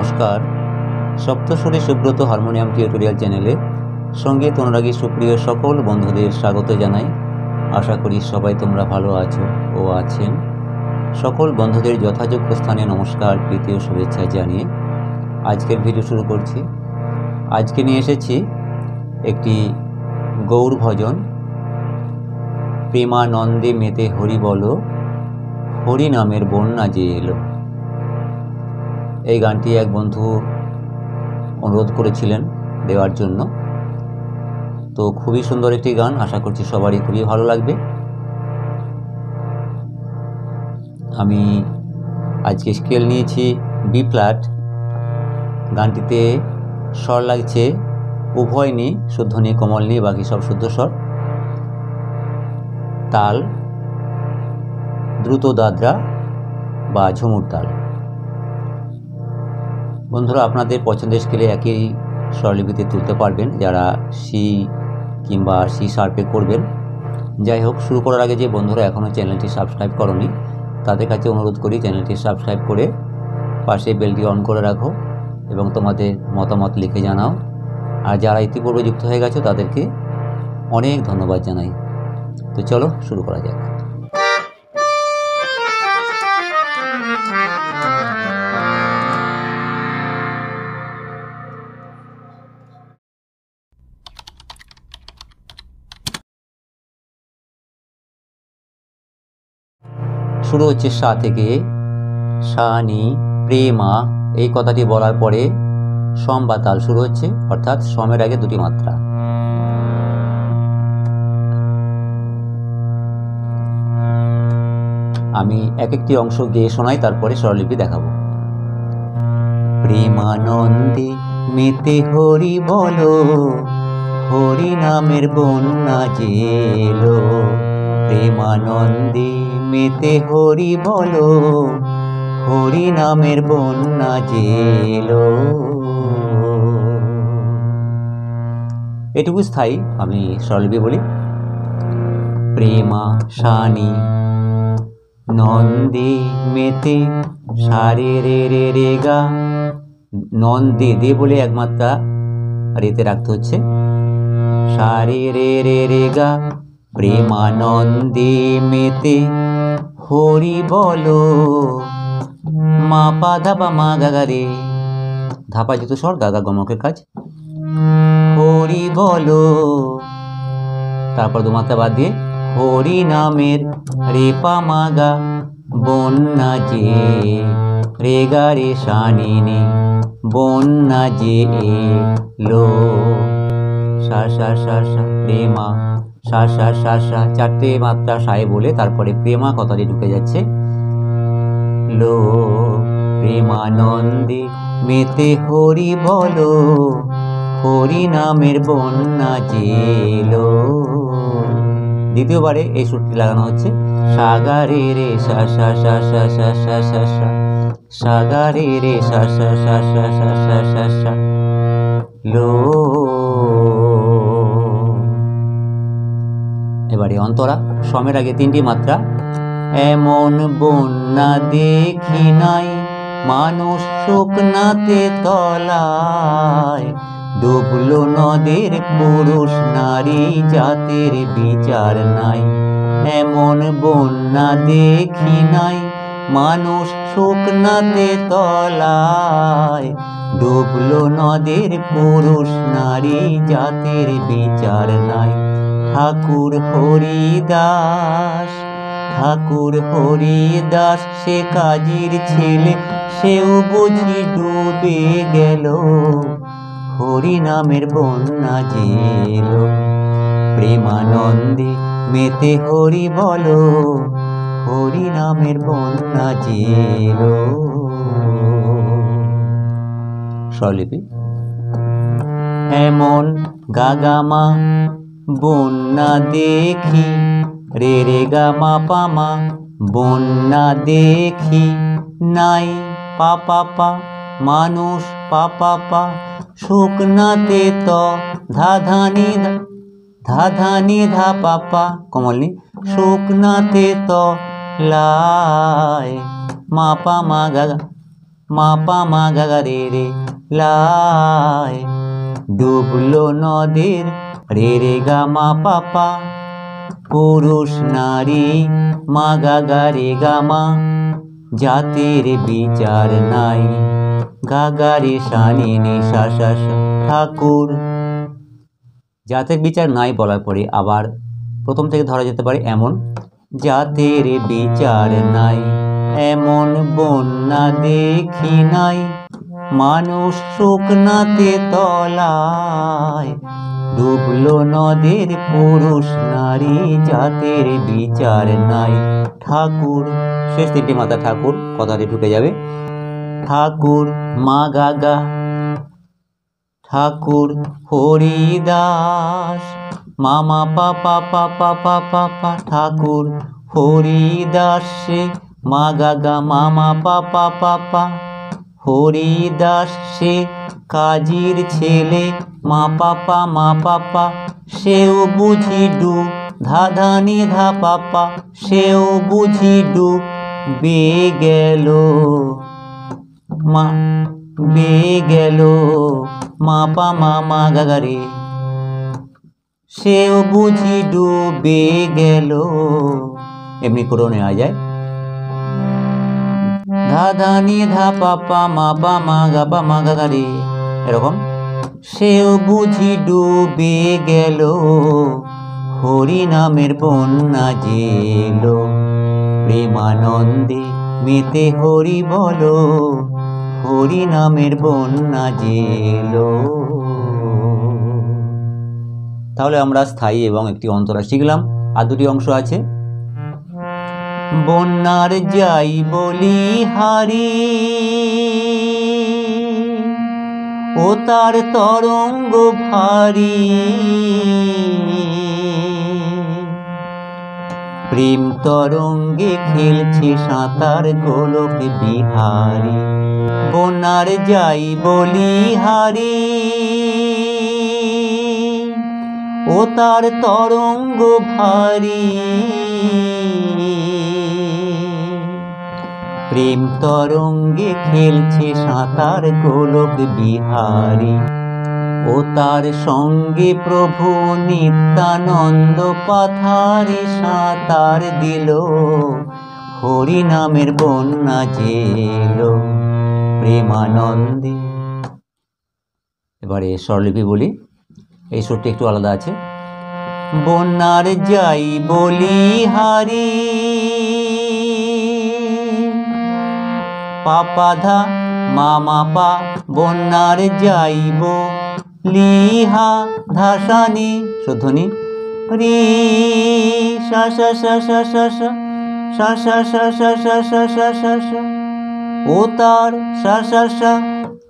নমস্কার। সপ্তস্বরী Subrata harmonium tutorial চ্যানেলে সঙ্গীত অনুরাগী সুপ্রিয় সকল বন্ধুদের স্বাগত জানাই। আশা করি সবাই তোমরা ভালো আছো ও আছেন। সকল বন্ধুদের যথাযোগ্য স্থানে নমস্কার, প্রীতি ও শুভেচ্ছা জানিয়ে আজকের ভিডিও শুরু করছি। আজকে নিয়ে এসেছি একটি গৌর ভজন, প্রেমানন্দে মেতে হরি বলো, হরি নামের বন্যা যে এলো। এই গানটি এক বন্ধু অনুরোধ করেছিলেন দেওয়ার জন্য। তো খুবই সুন্দর একটি গান, আশা করছি সবারই খুবই ভালো লাগবে। আমি আজকে স্কেল নিয়েছি বি ফ্ল্যাট। গানটিতে স্বর লাগছে উভয় নি, শুদ্ধ নি, কোমল নি, বাকি সব শুদ্ধ স্বর। তাল দ্রুত দাদরা বা ঝুমুর তাল। বন্ধুরা, আপনাদের পছন্দের স্কেলে একই স্বরলিপিতে তুলতে পারবেন যারা সি কিংবা সি শার্পে করবেন। যাই হোক, শুরু করার আগে যে বন্ধুরা এখনও চ্যানেলটি সাবস্ক্রাইব করনি তাদের কাছে অনুরোধ করি চ্যানেলটি সাবস্ক্রাইব করে পাশে বেলটি অন করে রাখো এবং তোমাদের মতামত লিখে জানাও। আর যারা ইতিপূর্বে যুক্ত হয়ে গেছো তাদেরকে অনেক ধন্যবাদ জানাই। তো চলো শুরু করা যাক। শুরু হচ্ছে সা থেকে। সা নি প্রেমা, এই কথাটি বলার পরে সম বা তাল শুরু হচ্ছে, অর্থাৎ সমের আগে দুটি মাত্রা। আমি এক একটি অংশ গেয়ে শোনাই, তারপরে স্বরলিপি দেখাবো। প্রেমানন্দে মেতে হরি বলো, হরি নামের বন্যা যে এলো। প্রেমানন্দে মেতে হরি বলো, হরি নামের বন্যা যে এলো। এটুকু স্থায়ী। আমি স্বরলিপি বলি। প্রেমা শানি নন্দে মেতে সারে রে রে রে গা, নন্দে দে বলে একমাত্রা রেতে রাখতে হচ্ছে। সারে রে রে রে গা, প্রেমানন্দে মেতে হরি বলো, মা পা ধাপা মা গাগা রে, ধাপা যুক্ত স্বর, গাগা গমকের কাজ। হরি বলো, তারপর দু মাত্রা বাদ দিয়ে হরি নামের রে পা মা গা, বন্যা যে রে গা রে শানি নি, বন্যা যে এলো। সা সা সা সা প্রেমা, সা সা সা সা, চারটে মাত্রা সায় বলে তারপরে প্রেমা কথাটি ঢুকে যাচ্ছে। লো প্রেমানন্দে মেতে হরি বলো, হরি নামের বন্যা যে এলো। দ্বিতীয়বারে এই সুরটি লাগানো হচ্ছে। সাগা রে রে সা সা সা সা সা সা সা সা, সাগা রে রে সা সা সা সা সা সা সা সা, লো। এবারে অন্তরা, সমের আগে তিনটি মাত্রা। এমন বন্যা দেখি নাই, মানুষ শুকনাতে তলায়, ডুবলো নদের পুরুষ নারী জাতের বিচার নাই। এমন বন্যা দেখি নাই, মানুষ শুকনাতে তলায়, ডুবলো নদের পুরুষ নারী জাতের বিচার নাই। ঠাকুর হরিদাস, ঠাকুর হরিদাস সে কাজীর ছেলে, সেও বুঝি ডুবে গেল, হরি নামের বন্যা যে এলো। প্রেমানন্দে মেতে হরি বলো, হরি নামের বন্যা যে এলো। স্বরলিপি। এমন গাগামা বন্যা দেখি, রে রে গা মা পা মা, বন্যা দেখি নাই, পা পা পা, মানুষ পা পা পা, শুকনাতে তো ধাধানি ধাধানি ধা পা পা, কোমলনি, শুকনাতে তো লাই, মা পা মা গা, মা পা মা গা গা রে রে লাই। ডুবলো নদীর রে রে গা মা পা পা, পুরুষ নারী মা গা গা রে গা মা, জাতির বিচার নাই। গা গা রে সা নি নি সা সা সা। ঠাকুর। জাতের বিচার নাই বলার পরে আবার প্রথম থেকে ধরা যেতে পারে এমন। জাতের বিচার নাই, এমন বন্যা দেখি নাই, মানুষ শুকনাতে তলায়। ডুবলো নদীর পুরুষ নারী, জাতের বিচার নাই। ঠাকুর। শেষ তিনটি মাথা ঠাকুর কথাটি ঢুকে যাবে। ঠাকুর মা গা গা, ঠাকুর হরিদাস মামা পা পা পা পা পা পা পা। ঠাকুর হরিদাস সে মা গা গা মামা পা পা পা পা। হরিদাস সে কাজীর ছেলে মা পা পা মা পা পা। সেও বুঝি ডু ধা ধা নি ধা পা পা, সেও বুঝি ডু বে গেল মা, বে গেল মা পা মা মা গা গা রে। সেও বুঝি ডুবে গেল, এমনি করেও নেওয়া যায়। ধা ধা নি ধা পা পা মা পা মা গা পা মা গা গা রে, এরকম। সেও বুঝি ডুবে গেল, হরি নামের বন্যা জেলো। প্রেমানন্দে মেতে হরি বলো, হরি নামের বন্যা জেলো। তাহলে আমরা স্থায়ী এবং একটি অন্তরা শিখলাম। আর দুটি অংশ আছে। বন্যার যাই বলি হারি, ও তার তরঙ্গ ভারী। প্রেম তরঙ্গে খেলছে সাঁতার গোলক বিহারী। বন্যার যাই বলি হারি, ও তার তরঙ্গ ভারী। প্রেম তরঙ্গে খেলছে সাঁতার গোলক বিহারী। ও তার সঙ্গে প্রভু নিত্যানন্দ পাথারে সাঁতার দিল, হরি নামের বন্যা জেলো। প্রেমানন্দে। এবারে স্বরলিপি বলি, এই সুরটি একটু আলাদা আছে। বন্যার যাই বলি হারি, পাপা ধা মামা পা। বন্যার যাইব লিহা ধাসানি শোধনি রি সা সা সা সা সা সা সা সা সা সা সা সা সা সা সা। ও তার সা সা সা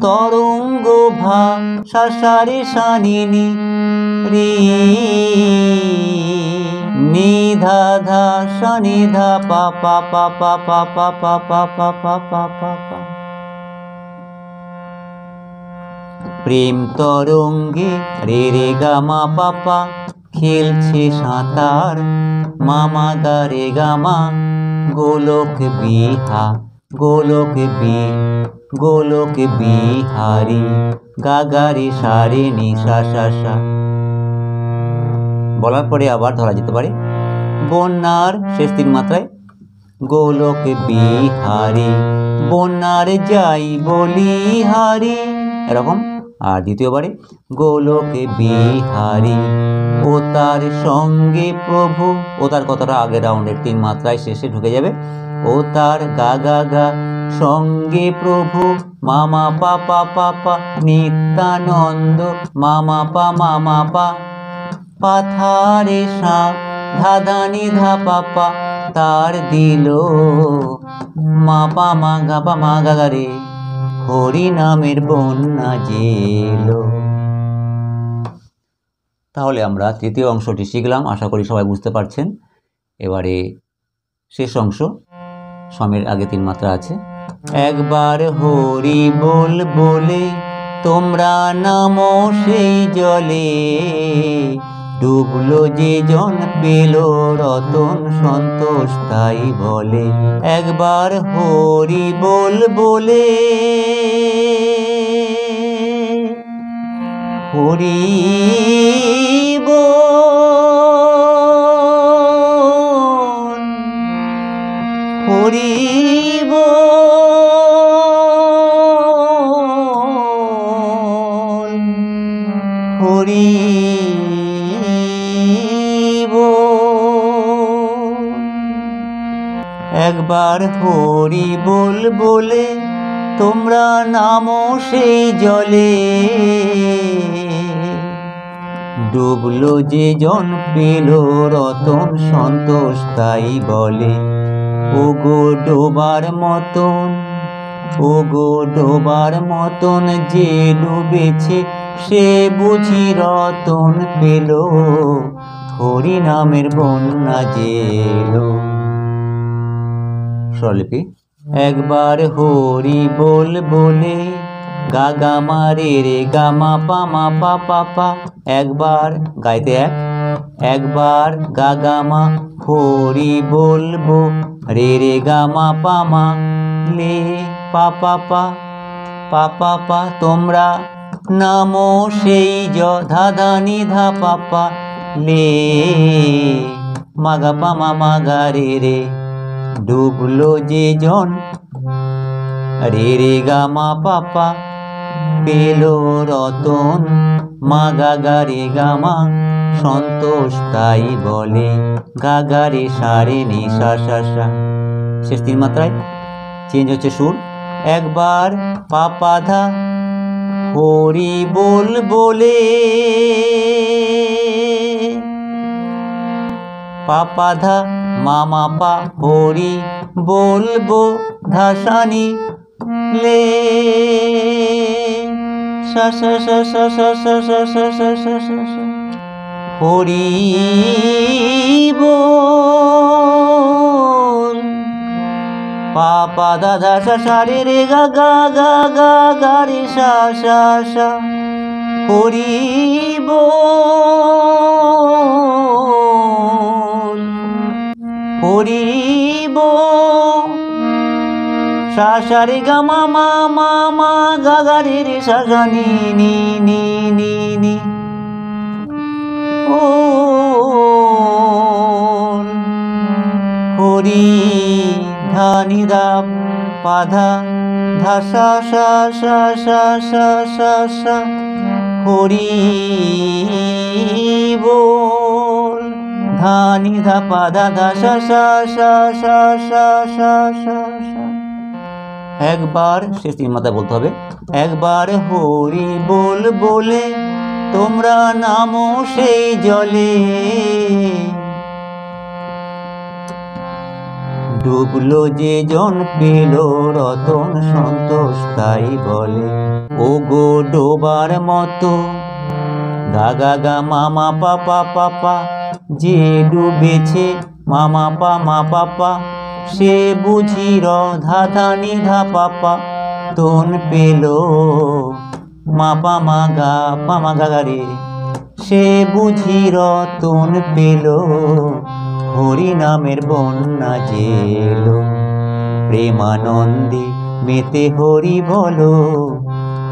তরঙ্গ ভা সা সা রে সা নি নি রি নি ধা ধা সা নি ধা পা পা পা পা পা পা পা পা পা পা পা পা পা। প্রেম তরঙ্গে রে রে গা মা পা পা, খেলছে সাঁতার মামা গা রে গা মা। গোলক বিহা গোলক বি গোলক বিহারী। গা গা রে সা রে নি সা সা সা। বলার পরে আবার ধরা যেতে পারে। বন্যার শেষ তিন মাত্রায় গোলক বিহারী, বন্যার যাই বলি হারি, এরকম। আর দ্বিতীয়বারে গোলক বিহারী, ও তার সঙ্গে প্রভু। ও তার কথাটা আগের রাউন্ডের তিন মাত্রায় শেষে ঢুকে যাবে। ও তার গা গা গা সঙ্গে প্রভু মামা পা পা পা পা। নিত্যানন্দ মামা পা মামা পা। পাথারে সা ধা ধা নি ধা পা পা। তার দিল মা পা মা গা পা মা গা গা রে, হরি নামের বন্যা জেলো। তাহলে আমরা তৃতীয় অংশটি শিখলাম, আশা করি সবাই বুঝতে পারছেন। এবারে শেষ অংশ, সমের আগে তিন মাত্রা আছে। একবার হরি বল বলে তোমরা নামো সেই জলে, ডুবলো যে জন পেল রতন সন্তোষ তাই বলে। একবার হরি বল বলে, হরি বল, হরি বল, হরি বল। একবার হরি বল বলে তোমরা নামো সেই জলে, ডুবলো যে জন পেল রতন সন্তোষ তাই বলে। ওগো ডোবার মতন, ওগো ডোবার মতন যে ডুবেছে সে বুঝি রতন পেল, হরি নামের বন্যা জেলো। স্বরলিপি। একবার হরি বল বলে, গা গা মা রে রে গা মা পা মা পা পা পা। একবার গাইতে এক, একবার গা গা মা হরি বলবো, রে রে গা মা পা মা, লে পা পা পা, পা পা পা। তোমরা নামো সেই জ ধা ধা নি ধা পা পা, লে মা গা পা মা গা রে রে। ডুবলো যে জন রে রে গা মা পা পা, পেল রতন মা গা গা রে গা মা সন্তোষ তাই বলে। গা গা রে সা রে নি সা সা সা। শেষ তিন মাত্রায় চেঞ্জ হচ্ছে সুর। একবার পা পা ধা হরি বল বলে, পা পা ধা মা মা পা হরি বলবো, ধা সা নি লে সা সা সা সা সা সা সা সা সা সা সা সা। হরি বল, পা পা ধা ধা সা সা রে রে গা গা গা গা গা রে সা সা সা। হরি বল, হরি বল, সা সা রে গা মা মা মা মা গা গা রে রে সা সা নি নি নি নি নি। ও হরি ধা নি ধা পা ধা ধা সা সা সা সা সা সা সা। হরি বল, ধা নি ধা পা ধা ধা সা সা সা সা সা সা সা সা। একবার শেষ তিন মাত্রা বলতে হবে। একবার হরি বল বলে তোমরা নামো সেই জলে, ডুবলো যে জন পেল রতন সন্তোষ তাই বলে। ও গো ডোবার মতো গা গা গা মা মা পা পা পা পা, যে ডুবেছে মা মা পা পা, সে বুঝি র ধা ধা নি ধা পা পা, তন পেল মা পা মা গা গা রে, সে বুঝি রতন পেল, হরি নামের বন্যা জেলো। প্রেমানন্দে মেতে হরি বলো,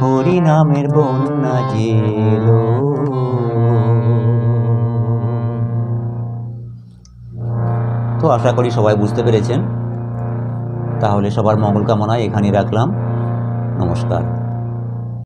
হরি নামের বন্যা জেলো। তো আশা করি সবাই বুঝতে পেরেছেন। তাহলে সবার মঙ্গল কামনায় এখানেই রাখলাম। নমস্কার।